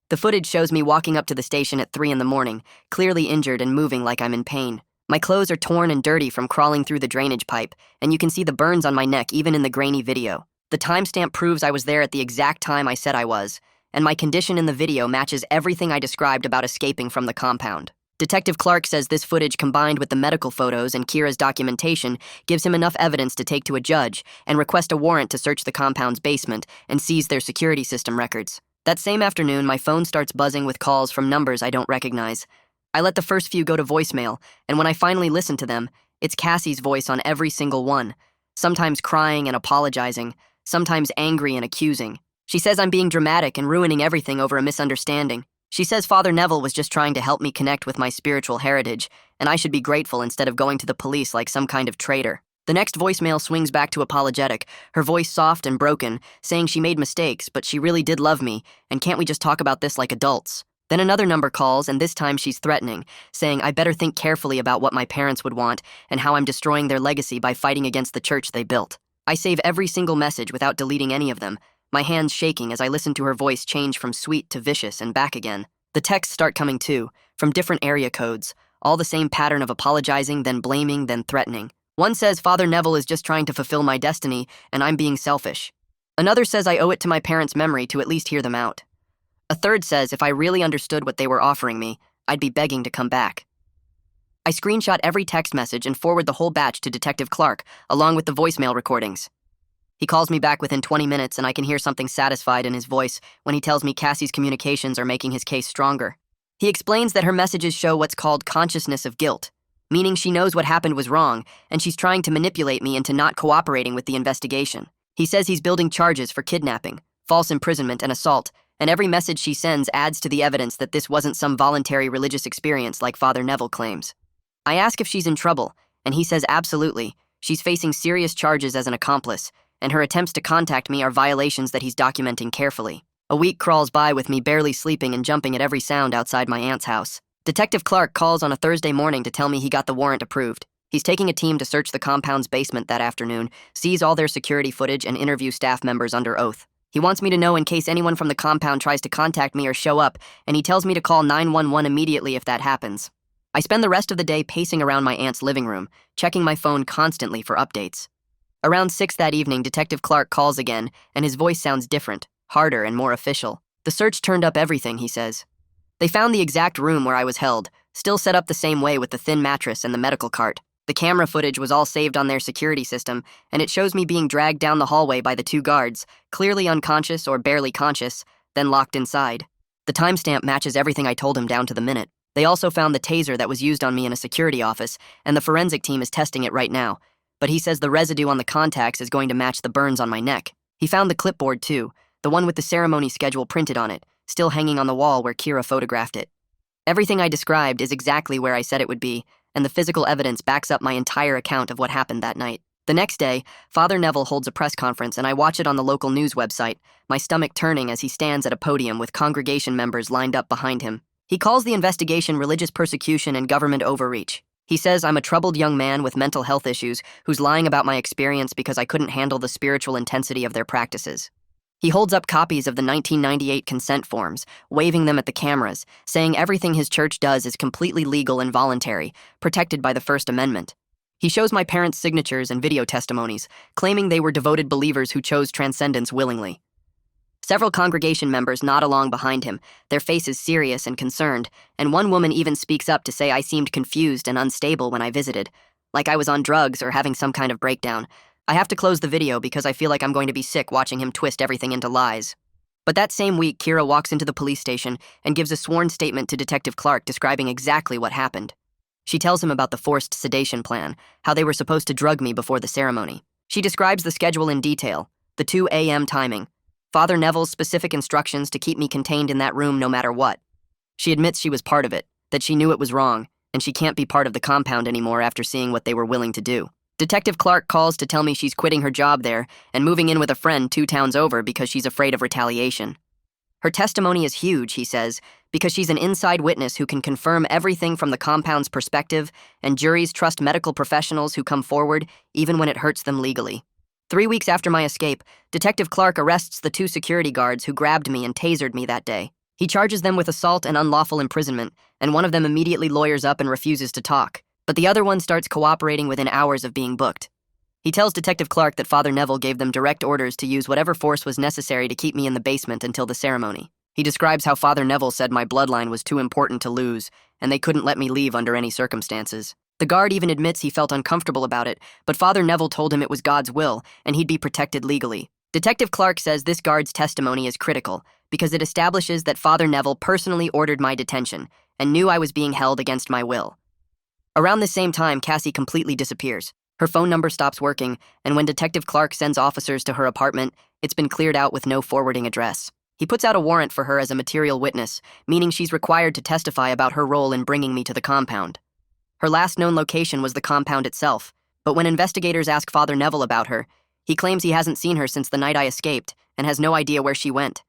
The footage shows me walking up to the station at 3 in the morning, clearly injured and moving like I'm in pain. My clothes are torn and dirty from crawling through the drainage pipe, and you can see the burns on my neck even in the grainy video. The timestamp proves I was there at the exact time I said I was, and my condition in the video matches everything I described about escaping from the compound. Detective Clark says this footage combined with the medical photos and Kira's documentation gives him enough evidence to take to a judge and request a warrant to search the compound's basement and seize their security system records. That same afternoon, my phone starts buzzing with calls from numbers I don't recognize. I let the first few go to voicemail, and when I finally listen to them, it's Cassie's voice on every single one, sometimes crying and apologizing, sometimes angry and accusing. She says I'm being dramatic and ruining everything over a misunderstanding. She says Father Neville was just trying to help me connect with my spiritual heritage, and I should be grateful instead of going to the police like some kind of traitor. The next voicemail swings back to apologetic, her voice soft and broken, saying she made mistakes, but she really did love me, and can't we just talk about this like adults? Then another number calls, and this time she's threatening, saying I better think carefully about what my parents would want and how I'm destroying their legacy by fighting against the church they built. I save every single message without deleting any of them, my hands shaking as I listen to her voice change from sweet to vicious and back again. The texts start coming too, from different area codes, all the same pattern of apologizing, then blaming, then threatening. One says Father Neville is just trying to fulfill my destiny, and I'm being selfish. Another says I owe it to my parents' memory to at least hear them out. A third says if I really understood what they were offering me, I'd be begging to come back. I screenshot every text message and forward the whole batch to Detective Clark, along with the voicemail recordings. He calls me back within 20 minutes, and I can hear something satisfied in his voice when he tells me Cassie's communications are making his case stronger. He explains that her messages show what's called consciousness of guilt, meaning she knows what happened was wrong, and she's trying to manipulate me into not cooperating with the investigation. He says he's building charges for kidnapping, false imprisonment, and assault, and every message she sends adds to the evidence that this wasn't some voluntary religious experience like Father Neville claims. I ask if she's in trouble, and he says absolutely. She's facing serious charges as an accomplice, and her attempts to contact me are violations that he's documenting carefully. A week crawls by with me barely sleeping and jumping at every sound outside my aunt's house. Detective Clark calls on a Thursday morning to tell me he got the warrant approved. He's taking a team to search the compound's basement that afternoon, seize all their security footage, and interview staff members under oath. He wants me to know in case anyone from the compound tries to contact me or show up, and he tells me to call 911 immediately if that happens. I spend the rest of the day pacing around my aunt's living room, checking my phone constantly for updates. Around 6 that evening, Detective Clark calls again, and his voice sounds different, harder and more official. The search turned up everything, he says. They found the exact room where I was held, still set up the same way with the thin mattress and the medical cart. The camera footage was all saved on their security system, and it shows me being dragged down the hallway by the two guards, clearly unconscious or barely conscious, then locked inside. The timestamp matches everything I told him down to the minute. They also found the taser that was used on me in a security office, and the forensic team is testing it right now. But he says the residue on the contacts is going to match the burns on my neck. He found the clipboard too, the one with the ceremony schedule printed on it, still hanging on the wall where Kira photographed it. Everything I described is exactly where I said it would be, and the physical evidence backs up my entire account of what happened that night. The next day, Father Neville holds a press conference and I watch it on the local news website, my stomach turning as he stands at a podium with congregation members lined up behind him. He calls the investigation religious persecution and government overreach. He says I'm a troubled young man with mental health issues who's lying about my experience because I couldn't handle the spiritual intensity of their practices. He holds up copies of the 1998 consent forms, waving them at the cameras, saying everything his church does is completely legal and voluntary, protected by the First Amendment. He shows my parents' signatures and video testimonies, claiming they were devoted believers who chose transcendence willingly. Several congregation members nod along behind him, their faces serious and concerned, and one woman even speaks up to say I seemed confused and unstable when I visited, like I was on drugs or having some kind of breakdown. I have to close the video because I feel like I'm going to be sick watching him twist everything into lies. But that same week, Kira walks into the police station and gives a sworn statement to Detective Clark describing exactly what happened. She tells him about the forced sedation plan, how they were supposed to drug me before the ceremony. She describes the schedule in detail, the 2 a.m. timing, Father Neville's specific instructions to keep me contained in that room no matter what. She admits she was part of it, that she knew it was wrong, and she can't be part of the compound anymore after seeing what they were willing to do. Detective Clark calls to tell me she's quitting her job there and moving in with a friend 2 towns over because she's afraid of retaliation. Her testimony is huge, he says, because she's an inside witness who can confirm everything from the compound's perspective, and juries trust medical professionals who come forward even when it hurts them legally. 3 weeks after my escape, Detective Clark arrests the 2 security guards who grabbed me and tasered me that day. He charges them with assault and unlawful imprisonment, and one of them immediately lawyers up and refuses to talk. But the other one starts cooperating within hours of being booked. He tells Detective Clark that Father Neville gave them direct orders to use whatever force was necessary to keep me in the basement until the ceremony. He describes how Father Neville said my bloodline was too important to lose, and they couldn't let me leave under any circumstances. The guard even admits he felt uncomfortable about it, but Father Neville told him it was God's will, and he'd be protected legally. Detective Clark says this guard's testimony is critical, because it establishes that Father Neville personally ordered my detention, and knew I was being held against my will. Around the same time, Cassie completely disappears. Her phone number stops working, and when Detective Clark sends officers to her apartment, it's been cleared out with no forwarding address. He puts out a warrant for her as a material witness, meaning she's required to testify about her role in bringing me to the compound. Her last known location was the compound itself, but when investigators ask Father Neville about her, he claims he hasn't seen her since the night I escaped and has no idea where she went.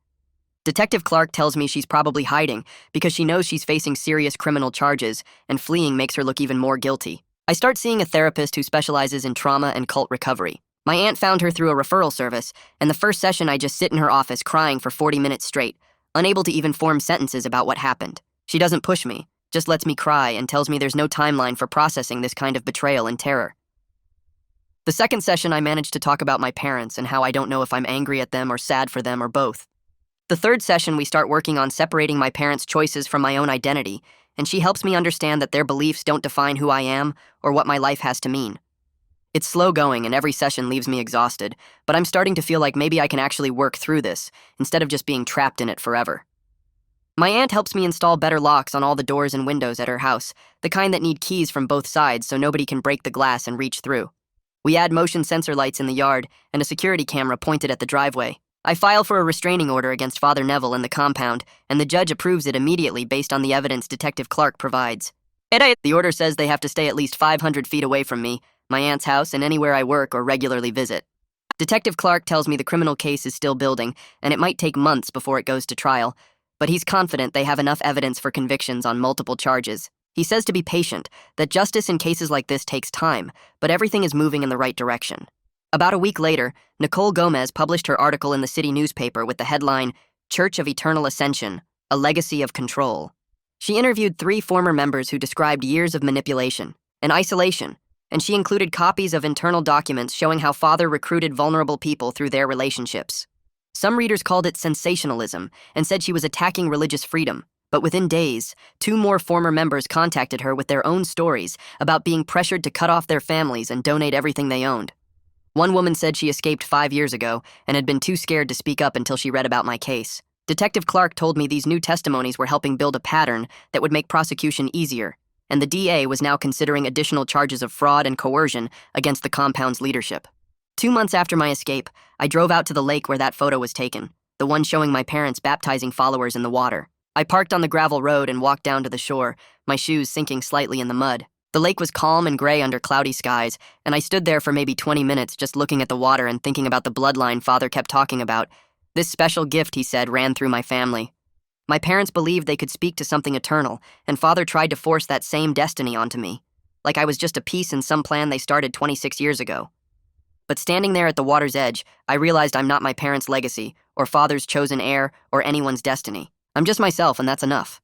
Detective Clark tells me she's probably hiding because she knows she's facing serious criminal charges, and fleeing makes her look even more guilty. I start seeing a therapist who specializes in trauma and cult recovery. My aunt found her through a referral service, and the first session I just sit in her office crying for 40 minutes straight, unable to even form sentences about what happened. She doesn't push me, just lets me cry and tells me there's no timeline for processing this kind of betrayal and terror. The second session I managed to talk about my parents and how I don't know if I'm angry at them or sad for them or both. The third session we start working on separating my parents' choices from my own identity, and she helps me understand that their beliefs don't define who I am or what my life has to mean. It's slow going and every session leaves me exhausted, but I'm starting to feel like maybe I can actually work through this, instead of just being trapped in it forever. My aunt helps me install better locks on all the doors and windows at her house, the kind that need keys from both sides so nobody can break the glass and reach through. We add motion sensor lights in the yard and a security camera pointed at the driveway. I file for a restraining order against Father Neville and the compound, and the judge approves it immediately based on the evidence Detective Clark provides. The order says they have to stay at least 500 feet away from me, my aunt's house, and anywhere I work or regularly visit. Detective Clark tells me the criminal case is still building, and it might take months before it goes to trial, but he's confident they have enough evidence for convictions on multiple charges. He says to be patient, that justice in cases like this takes time, but everything is moving in the right direction. About a week later, Nicole Gomez published her article in the city newspaper with the headline, Church of Eternal Ascension, A Legacy of Control. She interviewed 3 former members who described years of manipulation and isolation, and she included copies of internal documents showing how Father recruited vulnerable people through their relationships. Some readers called it sensationalism and said she was attacking religious freedom, but within days, 2 more former members contacted her with their own stories about being pressured to cut off their families and donate everything they owned. One woman said she escaped 5 years ago and had been too scared to speak up until she read about my case. Detective Clark told me these new testimonies were helping build a pattern that would make prosecution easier, and the DA was now considering additional charges of fraud and coercion against the compound's leadership. 2 months after my escape, I drove out to the lake where that photo was taken, the one showing my parents baptizing followers in the water. I parked on the gravel road and walked down to the shore, my shoes sinking slightly in the mud. The lake was calm and gray under cloudy skies, and I stood there for maybe 20 minutes just looking at the water and thinking about the bloodline Father kept talking about. This special gift, he said, ran through my family. My parents believed they could speak to something eternal, and Father tried to force that same destiny onto me, like I was just a piece in some plan they started 26 years ago. But standing there at the water's edge, I realized I'm not my parents' legacy, or Father's chosen heir, or anyone's destiny. I'm just myself, and that's enough.